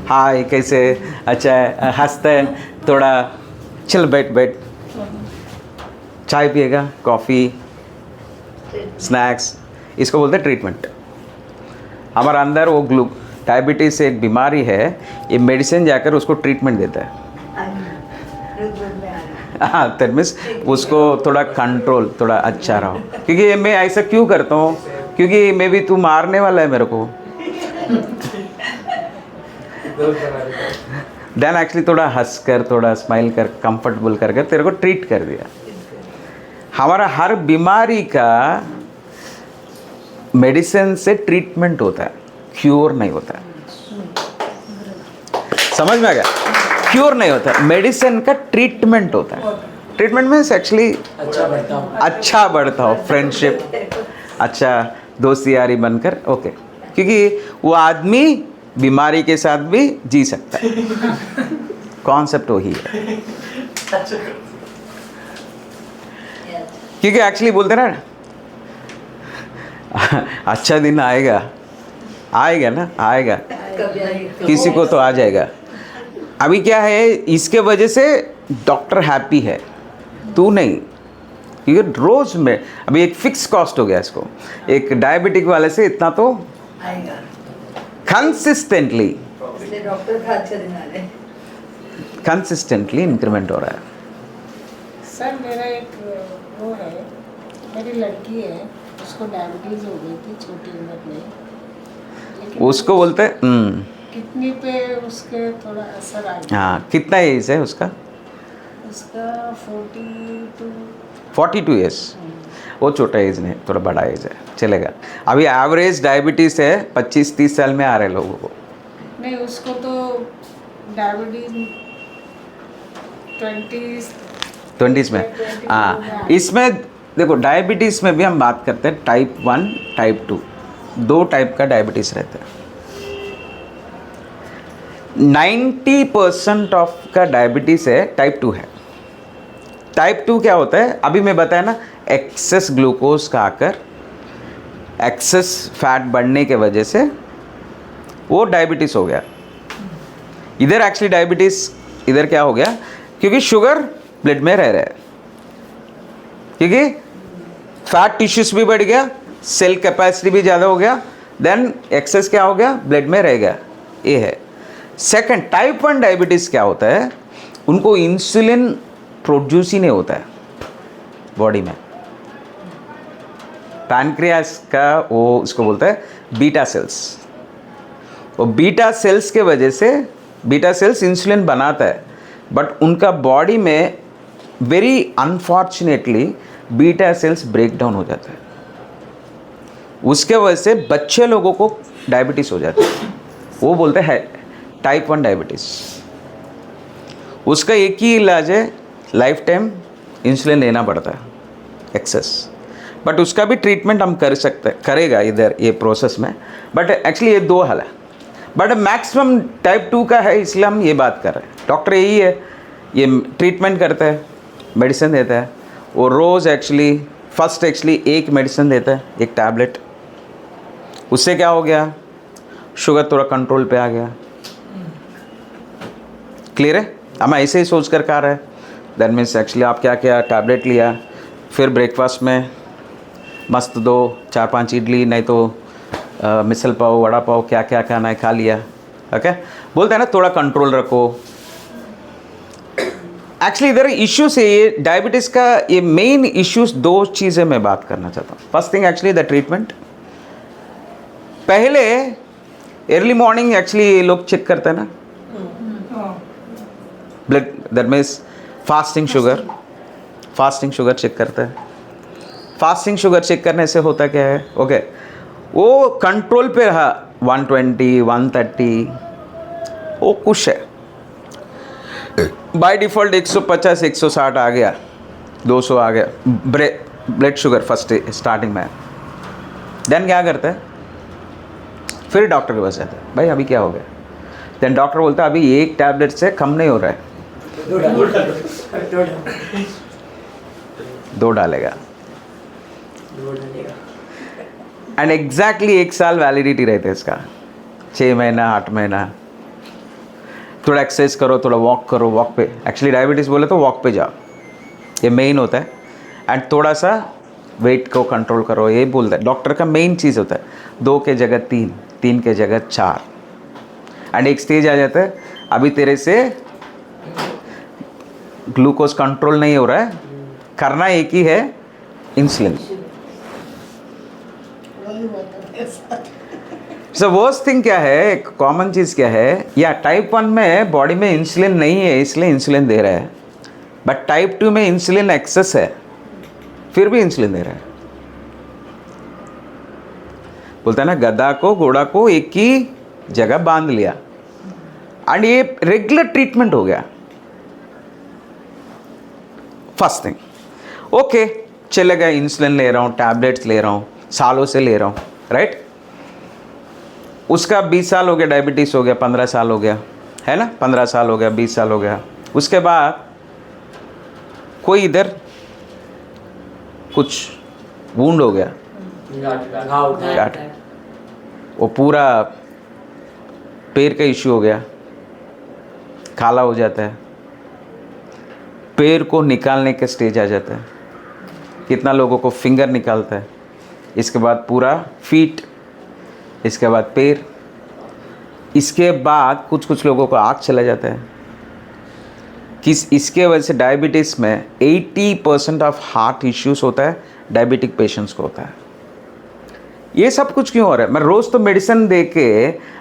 हाय, कैसे, अच्छा है, हंसते हैं थोड़ा, चल बैठ, चाय पिएगा, कॉफ़ी, स्नैक्स, इसको बोलते हैं ट्रीटमेंट। हमारा अंदर वो डायबिटीज़ से एक बीमारी है, ये मेडिसिन जाकर उसको ट्रीटमेंट देता है। हाँ, तो मीन्स उसको थोड़ा कंट्रोल, थोड़ा अच्छा रहो। क्योंकि मैं ऐसा क्यों करता हूँ? क्योंकि मे भी तू मारने वाला है मेरे को। देन एक्चुअली थोड़ा हंस कर, थोड़ा स्माइल कर, कंफर्टेबल कर तेरे को ट्रीट कर दिया। हमारा हर बीमारी का मेडिसिन से ट्रीटमेंट होता है, क्योर नहीं होता है। समझ में आ गया? क्योर नहीं होता है, मेडिसिन का ट्रीटमेंट होता है। ट्रीटमेंट में एक्चुअली अच्छा बढ़ता हो, फ्रेंडशिप, अच्छा दोस्ती यारी बनकर, ओके। क्योंकि वो आदमी बीमारी के साथ भी जी सकता है। कॉन्सेप्ट वही है। क्योंकि एक्चुअली बोलते ना, अच्छा दिन आएगा ना, आएगा, किसी को तो आ जाएगा। अभी क्या है, इसके वजह से डॉक्टर हैप्पी है, तू नहीं। क्योंकि रोज में अभी एक फिक्स कॉस्ट हो गया इसको, एक डायबिटिक वाले से इतना तो आएगा, कंसिस्टेंटली इसलिए डॉक्टर का अच्छा दिन आ रहे हैं। कंसिस्टेंटली इंक्रीमेंट हो रहा है। सर मेरा एक वो है, मेरी लड़की है, उसको डायबिटीज़ हो गई थी छोटी उम्र में, लेकिन उसको बोलते हैं किडनी पे उसके थोड़ा असर आ गया। हाँ, कितना एज है उसका? उसका 42 ईयर्स। वो छोटा एज नहीं, थोड़ा बड़ा एज है, चलेगा। अभी एवरेज डायबिटीज़ है 25-30 साल में आ रहे लोगों को। नहीं, उसको तो डायबिटीज 20s में। हाँ, इसमें देखो डायबिटीज़ में भी हम बात करते हैं टाइप 1, टाइप 2, 2 टाइप का डायबिटीज़ रहता है। 90% ऑफ का डायबिटीज़ है टाइप 2 है। टाइप 2 क्या होता है? अभी मैं बताया ना, एक्सेस ग्लूकोज का आकर एक्सेस फैट बढ़ने के वजह से वो डायबिटीज़ हो गया। इधर एक्चुअली डायबिटीज़ इधर क्या हो गया? क्योंकि शुगर ब्लड में रह रहा है, क्योंकि फैट टिश्यूज भी बढ़ गया, सेल कैपेसिटी भी ज़्यादा हो गया, देन एक्सेस क्या हो गया? ब्लड में रह गया। ये है। सेकंड, टाइप 1 डायबिटीज़ क्या होता है? उनको इंसुलिन प्रोड्यूस ही नहीं होता है बॉडी में। पैनक्रियास का वो उसको बोलता है बीटा सेल्स। वो बीटा सेल्स के वजह से, बीटा सेल्स इंसुलिन बनाता है, बट उनका बॉडी में very unfortunately beta cells break down हो जाता है। उसके वजह से बच्चे लोगों को डायबिटीज़ हो जाता है। वो बोलते हैं टाइप 1 डायबिटीज़। उसका एक ही इलाज है, लाइफ टाइम इंसुलिन लेना पड़ता है एक्सेस, बट उसका भी ट्रीटमेंट हम कर सकते हैं, करेगा इधर ये प्रोसेस में। बट एक्चुअली ये 2 हल है, बट मैक्सिमम टाइप 2 का है, इसलिए हम ये बात कर रहे हैं। डॉक्टर यही है, ये ट्रीटमेंट करता है, मेडिसिन देता है। वो रोज़ एक्चुअली एक मेडिसिन देता है, एक टैबलेट। उससे क्या हो गया, शुगर थोड़ा कंट्रोल पे आ गया। क्लियर है? हम ऐसे ही सोच कर खा रहे हैं। दैट मीन्स एक्चुअली आप क्या किया, टैबलेट लिया, फिर ब्रेकफास्ट में मस्त 2-4-5 इडली, नहीं तो मिसल पाव, वड़ा पाव, क्या क्या खाना है खा लिया। ओके, बोलते हैं ना थोड़ा कंट्रोल रखो। एक्चुअली इधर इश्यूज है ये डायबिटीज़ का, ये मेन इश्यूज 2 चीज़ें मैं बात करना चाहता हूँ। First thing actually the treatment. पहले अर्ली मॉर्निंग एक्चुअली लोग चेक करते हैं ना blood, that means fasting sugar check करते हैं। फास्टिंग शुगर चेक करने से होता क्या है, ओके, वो कंट्रोल पे रहा 120, 130, वो कुछ है। बाय डिफ़ॉल्ट 150, 160 आ गया, 200 आ गया ब्लड शुगर फर्स्ट स्टार्टिंग में। देन क्या करते हैं, फिर डॉक्टर के पास जाते हैं, भाई अभी क्या हो गया। देन डॉक्टर बोलता है अभी एक टैबलेट से कम नहीं हो रहा है, 2 डालेगा। एंड एग्जैक्टली 1 साल वैलिडिटी रहता है इसका, 6 महीना 8 महीना। थोड़ा एक्सरसाइज करो, थोड़ा वॉक करो, वॉक पे एक्चुअली डायबिटीज़ बोले तो वॉक पे जाओ, ये मेन होता है। एंड थोड़ा सा वेट को कंट्रोल करो, ये बोलता है डॉक्टर का मेन चीज़ होता है। 2 के जगह 3, 3 के जगह 4। एंड एक स्टेज आ जाता है, अभी तेरे से ग्लूकोज कंट्रोल नहीं हो रहा है, करना एक ही है, इंसुलिन। सो वर्स्ट थिंग क्या है, एक कॉमन चीज़ क्या है, या टाइप 1 में बॉडी में इंसुलिन नहीं है इसलिए इंसुलिन दे रहा है, बट टाइप 2 में इंसुलिन एक्सेस है फिर भी इंसुलिन दे रहा है। बोलता है ना, गधा को घोड़ा को एक ही जगह बांध लिया, एंड ये रेगुलर ट्रीटमेंट हो गया। फर्स्ट थिंग, ओके चलेगा, इंसुलिन ले रहा हूँ, टैबलेट्स ले रहा हूँ, सालों से ले रहा हूँ, राइट। उसका 20 साल हो गया, डायबिटीज़ हो गया, 15 साल हो गया, है ना, 15 साल हो गया, 20 साल हो गया। उसके बाद कोई इधर कुछ वूंड हो गया, गांठ, वो पूरा पैर का इश्यू हो गया, काला हो जाता है, पैर को निकालने के स्टेज आ जाता है। कितना लोगों को फिंगर निकालता है, इसके बाद पूरा फीट, इसके बाद पैर, इसके बाद कुछ लोगों को आँख चला जाता है। इसके वजह से डायबिटीज़ में 80% ऑफ हार्ट इश्यूज होता है, डायबिटिक पेशेंट्स को होता है। ये सब कुछ क्यों हो रहा है? मैं रोज़ तो मेडिसिन दे के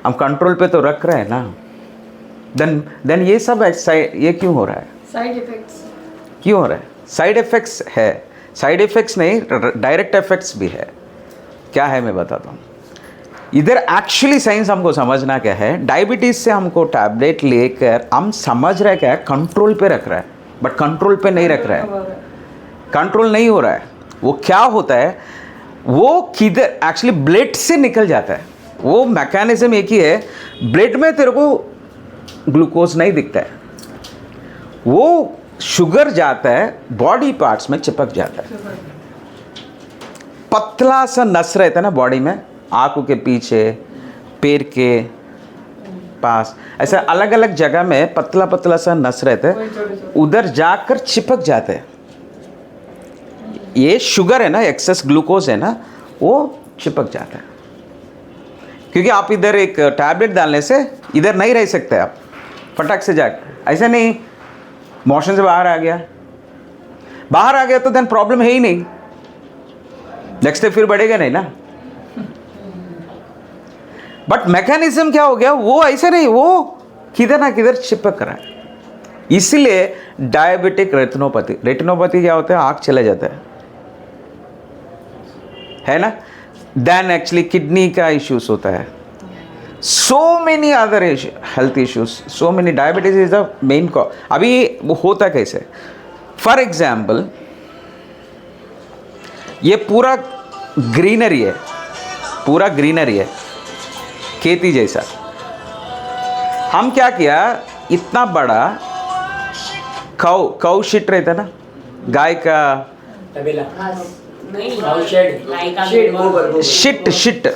हम कंट्रोल पे तो रख रहे हैं ना, देन ये सब ये क्यों हो रहा है? साइड इफेक्ट्स क्यों हो रहा है? साइड इफ़ेक्ट्स है, साइड इफ़ेक्ट्स नहीं, डायरेक्ट इफ़ेक्ट्स भी है। क्या है मैं बताता हूँ। इधर एक्चुअली साइंस हमको समझना क्या है, डायबिटीज़ से हमको टैबलेट लेकर हम समझ रहे क्या है, कंट्रोल पे रख रहा है, बट कंट्रोल पे नहीं रख रहा है, कंट्रोल नहीं हो रहा है। वो क्या होता है, वो किधर एक्चुअली ब्लड से निकल जाता है। वो मैकेनिज्म एक ही है, ब्लड में तेरे को ग्लूकोज नहीं दिखता है, वो शुगर जाता है बॉडी पार्ट्स में चिपक जाता है। पतला सा नस रहता है ना बॉडी में, आंखों के पीछे, पैर के पास, ऐसा अलग अलग जगह में पतला पतला सा नस रहता है, उधर जाकर चिपक जाते हैं। ये शुगर है ना, एक्सेस ग्लूकोज है ना, वो चिपक जाता है। क्योंकि आप इधर एक टैबलेट डालने से इधर नहीं रह सकते, आप फटाक से जाकर ऐसा नहीं मोशन से बाहर आ गया, बाहर आ गया तो देन प्रॉब्लम है ही नहीं, नेक्स्ट डे फिर बढ़ेगा नहीं ना। बट मैकेनिज्म क्या हो गया, वो ऐसे नहीं, वो किधर ना किधर चिपक रहा है। इसलिए डायबिटिक रेटिनोपैथी, रेटिनोपैथी क्या होता है, आँख चला जाता है ना। देन एक्चुअली किडनी का इश्यूज होता है, so many other health issues, so many, diabetes is the main cause. अभी वो होता कैसे, फॉर एग्जाम्पल ये पूरा ग्रीनरी है, पूरा ग्रीनरी है, खेती जैसा। हम क्या किया, इतना बड़ा काउ शिट रहता ना, गाय का तबेला, घास शिट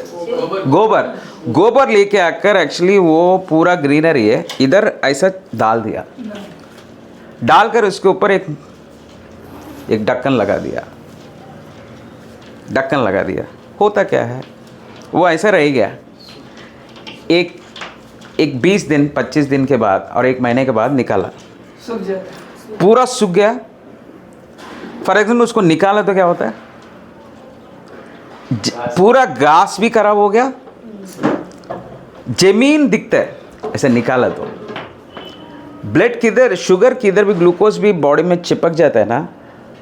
गोबर लेके आकर एक्चुअली वो पूरा ग्रीनरी है, इधर ऐसा डाल दिया, डालकर उसके ऊपर एक ढक्कन लगा दिया, ढक्कन लगा दिया। होता क्या है, वो ऐसा रह गया, एक 20 दिन 25 दिन के बाद और 1 महीने के बाद निकाला, सूख जाता है। पूरा सूख गया। फॉर एग्जाम्पल उसको निकाला तो क्या होता है, पूरा घास भी खराब हो गया, जमीन दिखता है ऐसे निकाला तो। ब्लड किधर, शुगर किधर भी, ग्लूकोज भी बॉडी में चिपक जाता है ना,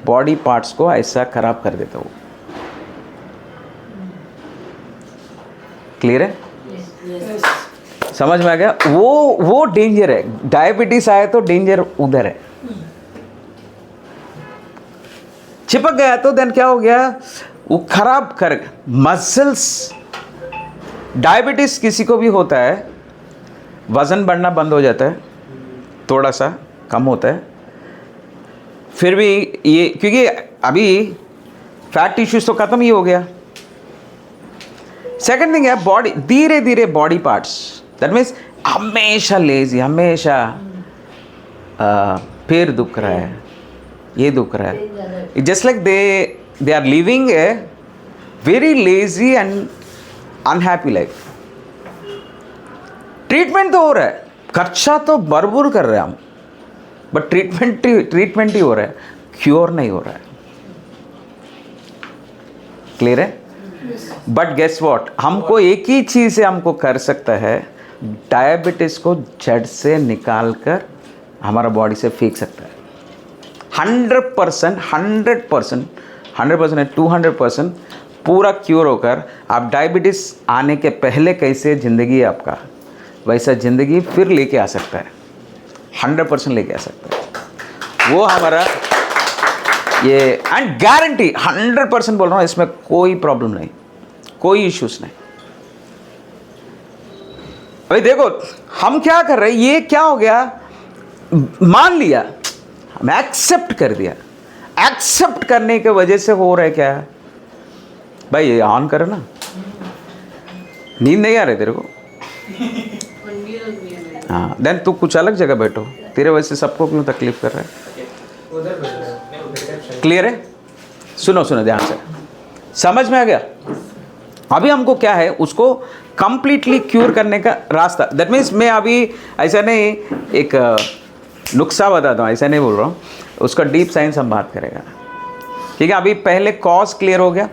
बॉडी पार्ट्स को ऐसा खराब कर देता वो। क्लियर है, समझ में आ गया। वो डेंजर है, डायबिटीज आए तो डेंजर उधर है। चिपक गया तो देन क्या हो गया, वो खराब कर मसल्स। डायबिटीज किसी को भी होता है, वजन बढ़ना बंद हो जाता है, थोड़ा सा कम होता है, फिर भी ये, क्योंकि अभी फैट टिश्यूज तो खत्म ही हो गया। सेकंड थिंग है बॉडी, धीरे धीरे बॉडी पार्ट्स, दैट मीन्स हमेशा लेजी, हमेशा पैर दुख रहा है, ये दुख रहा है, just like they are living a very lazy and unhappy life. Treatment तो हो रहा है, खर्चा तो भरपूर कर रहे हैं हम, बट ट्रीटमेंट ही हो रहा है, क्योर नहीं हो रहा है। क्लियर है। बट गेस व्हाट, हमको एक ही चीज़ से हमको कर सकता है, डायबिटीज को जड़ से निकाल कर हमारा बॉडी से फेंक सकता है। 100% 200% पूरा क्योर होकर आप डायबिटीज आने के पहले कैसे ज़िंदगी है आपका, वैसा ज़िंदगी फिर लेके आ सकता है, 100% लेके आ सकता है वो हमारा ये। एंड गारंटी 100% बोल रहा हूँ, इसमें कोई प्रॉब्लम नहीं, कोई इश्यूज नहीं। अभी देखो हम क्या कर रहे हैं, ये क्या हो गया, मान लिया, हम एक्सेप्ट कर दिया, एक्सेप्ट करने के वजह से हो रहा है क्या भाई, ये ऑन करो ना, नींद नहीं आ रही तेरे को, हाँ देन तू कुछ अलग जगह बैठो, तेरे वजह से सबको क्यों तकलीफ कर रहा है। क्लियर है, सुनो ध्यान से, समझ में आ गया। अभी हमको क्या है, उसको कंप्लीटली क्यूर करने का रास्ता, दैट मीन्स मैं अभी ऐसा नहीं एक नुस्खा बताता हूँ, ऐसा नहीं बोल रहा हूँ, उसका डीप साइंस हम बात करेगा, ठीक है। अभी पहले कॉज क्लियर हो गया,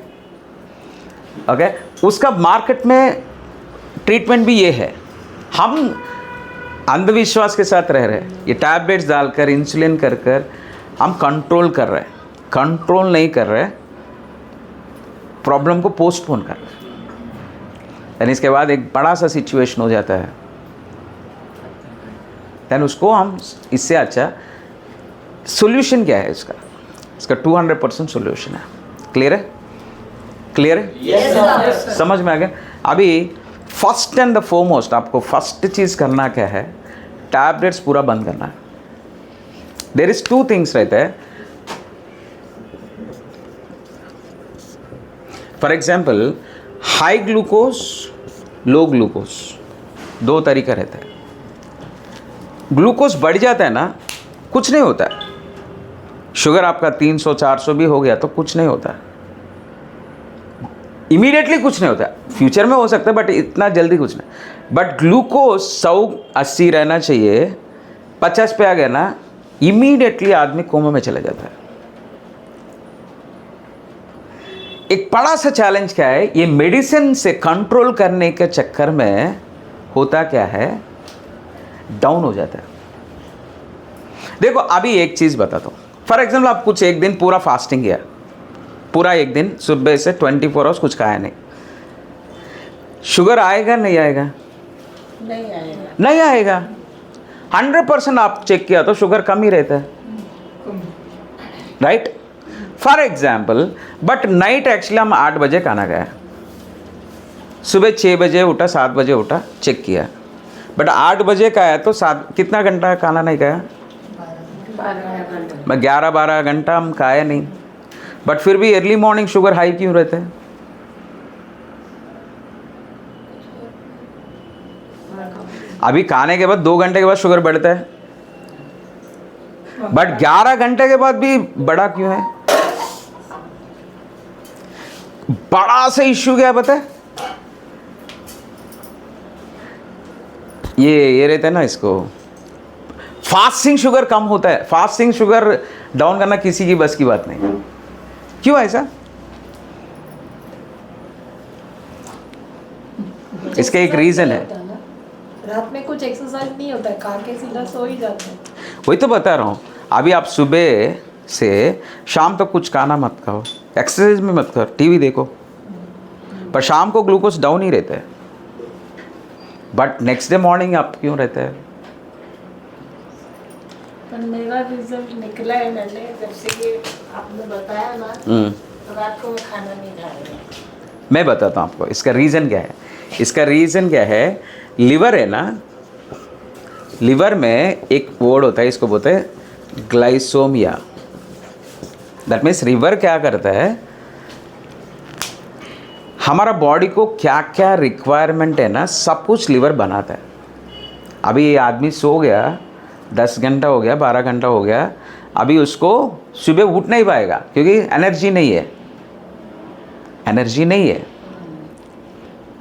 ओके। उसका मार्केट में ट्रीटमेंट भी ये है, हम अंधविश्वास के साथ रह रहे हैं, ये टैबलेट्स डालकर इंसुलिन कर कर हम कंट्रोल कर रहे हैं, कंट्रोल नहीं कर रहे, प्रॉब्लम को पोस्टपोन कर रहे हैं। यानी इसके बाद एक बड़ा सा सिचुएशन हो जाता है, देन उसको हम, इससे अच्छा सॉल्यूशन क्या है इसका 200% सॉल्यूशन है। क्लियर है, क्लियर है, Yes, समझ में आ गया। अभी फर्स्ट एंड द फोरमोस्ट आपको फर्स्ट चीज़ करना क्या है, टैबलेट्स पूरा बंद करना है। देयर इज 2 थिंग्स रहते हैं। For example high glucose, low glucose, 2 तरीका रहता है। ग्लूकोज बढ़ जाता है ना, कुछ नहीं होता है, शुगर आपका 300-400 भी हो गया तो कुछ नहीं होता, इमीडिएटली कुछ नहीं होता, फ्यूचर में हो सकता है बट इतना जल्दी कुछ नहीं। बट ग्लूकोज 100-80 रहना चाहिए, 50 पे आ गया ना, इमीडिएटली आदमी कोमा में चला जाता है। एक बड़ा सा चैलेंज क्या है, ये मेडिसिन से कंट्रोल करने के चक्कर में होता क्या है, डाउन हो जाता है। देखो अभी एक चीज बताता हूं, फॉर एग्जाम्पल आप कुछ एक दिन पूरा फास्टिंग किया, पूरा एक दिन सुबह से 24 आवर्स कुछ खाया नहीं, शुगर आएगा नहीं आएगा? नहीं आएगा। नहीं आएगा। 100% आप चेक किया तो शुगर कम ही रहता है, right? For example but night actually हम 8 बजे खाना खाया, सुबह 6 बजे उठा, 7 बजे उठा, चेक किया, बट 8 बजे खाया तो 7 कितना घंटा खाना नहीं खाया? 11-12 घंटा हम खाया नहीं, बट फिर भी अर्ली मॉर्निंग शुगर हाई क्यों रहता है? अभी खाने के बाद 2 घंटे के बाद शुगर बढ़ता है, बट 11 घंटे के बाद भी बढ़ा क्यों है? बड़ा सा इश्यू क्या है पता है? ये रहता है ना, इसको फास्टिंग शुगर कम होता है, फास्टिंग शुगर डाउन करना किसी की बस की बात नहीं। क्यों ऐसा? इसका एक रीजन है। रात में कुछ एक्सरसाइज नहीं होता है, खा के सीधा सो ही जाते हैं। वही तो बता रहा हूँ, अभी आप सुबह से शाम तक कुछ खाना मत खाओ, एक्सरसाइज में मत करो, टीवी देखो, पर शाम को ग्लूकोज डाउन ही रहता है, बट नेक्स्ट डे मॉर्निंग आप क्यों रहता है? पर मेरा रिजल्ट निकला है, मैंने जब से ये आपने बताया ना, तो रात को मैं खाना नहीं खा रही। मैं बताता हूँ आपको इसका रीज़न क्या है। इसका रीज़न क्या है, लिवर है ना, लिवर में एक वर्ड होता है, इसको बोलते हैं ग्लाइसोमिया। दैट मीन्स लिवर क्या करता है, हमारा बॉडी को क्या क्या रिक्वायरमेंट है ना, सब कुछ लिवर बनाता है। अभी ये आदमी सो गया, 10 घंटा हो गया, 12 घंटा हो गया, अभी उसको सुबह उठ नहीं पाएगा क्योंकि एनर्जी नहीं है, एनर्जी नहीं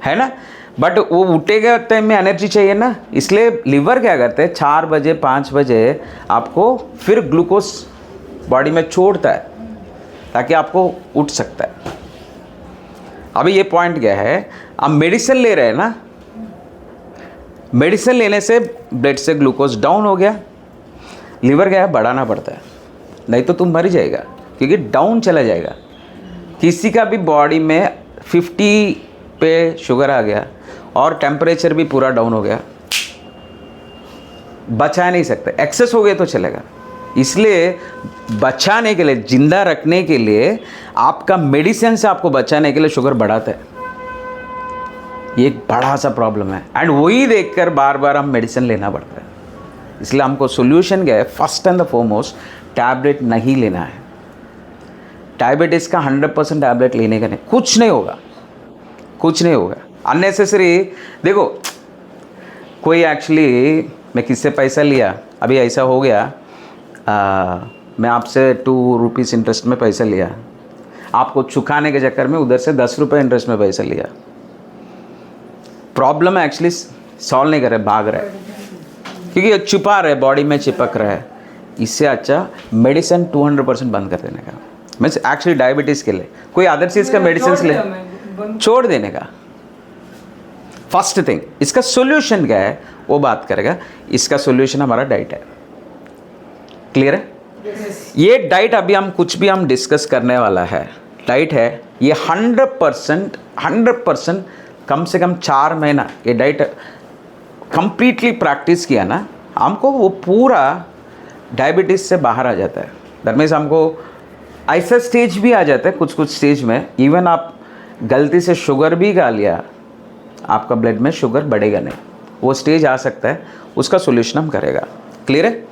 है ना, बट वो उठेगा टाइम में एनर्जी चाहिए ना, इसलिए लिवर क्या करते हैं, 4 बजे 5 बजे आपको फिर ग्लूकोज बॉडी में छोड़ता है ताकि आपको उठ सकता है। अभी ये पॉइंट क्या है, आप मेडिसिन ले रहे हैं ना, मेडिसिन लेने से ब्लड से ग्लूकोज डाउन हो गया, लिवर क्या है, बढ़ाना पड़ता है, नहीं तो तुम मर जाएगा क्योंकि डाउन चला जाएगा। किसी का भी बॉडी में 50 पे शुगर आ गया और टेम्परेचर भी पूरा डाउन हो गया, बचा नहीं सकते, एक्सेस हो गया तो चलेगा। इसलिए बचाने के लिए, जिंदा रखने के लिए, आपका मेडिसिन से आपको बचाने के लिए शुगर बढ़ाता है। ये एक बड़ा सा प्रॉब्लम है, एंड वही देखकर बार बार हम मेडिसिन लेना पड़ता है। इसलिए हमको सोल्यूशन क्या है, first and the foremost, tablet नहीं लेना है। डायबिटीज़ का 100% टैबलेट लेने का नहीं, कुछ नहीं होगा, कुछ नहीं होगा अननेसेसरी। देखो कोई एक्चुअली, मैं किससे पैसा लिया, अभी ऐसा हो गया, मैं आपसे 2 रुपीज़ इंटरेस्ट में पैसा लिया, आपको चुकाने के चक्कर में उधर से 10 रुपये इंटरेस्ट में पैसा लिया। प्रॉब्लम एक्चुअली सॉल्व नहीं कर रहे, भाग रहे, क्योंकि ये छुपा रहे, बॉडी में चिपक रहा है। इससे अच्छा मेडिसिन 200% बंद कर देने का, मीन्स एक्चुअली डायबिटीज़ के लिए कोई अदर चीज़ का मेडिसिन ले छोड़ देने का। फर्स्ट थिंग, इसका सोल्यूशन क्या है वो बात करेगा। इसका सोल्यूशन हमारा डाइट है, क्लियर है? ये डाइट अभी हम कुछ भी हम डिस्कस करने वाला है, डाइट है ये 100% कम से कम 4 महीना ये डाइट कंप्लीटली प्रैक्टिस किया ना, हमको वो पूरा डायबिटीज़ से बाहर आ जाता है। दैट मीन्स हमको ऐसा स्टेज भी आ जाता है कुछ स्टेज में, इवन आप गलती से शुगर भी खा लिया, आपका ब्लड में शुगर बढ़ेगा नहीं, वो स्टेज आ सकता है, उसका सोल्यूशन हम करेगा। क्लियर है?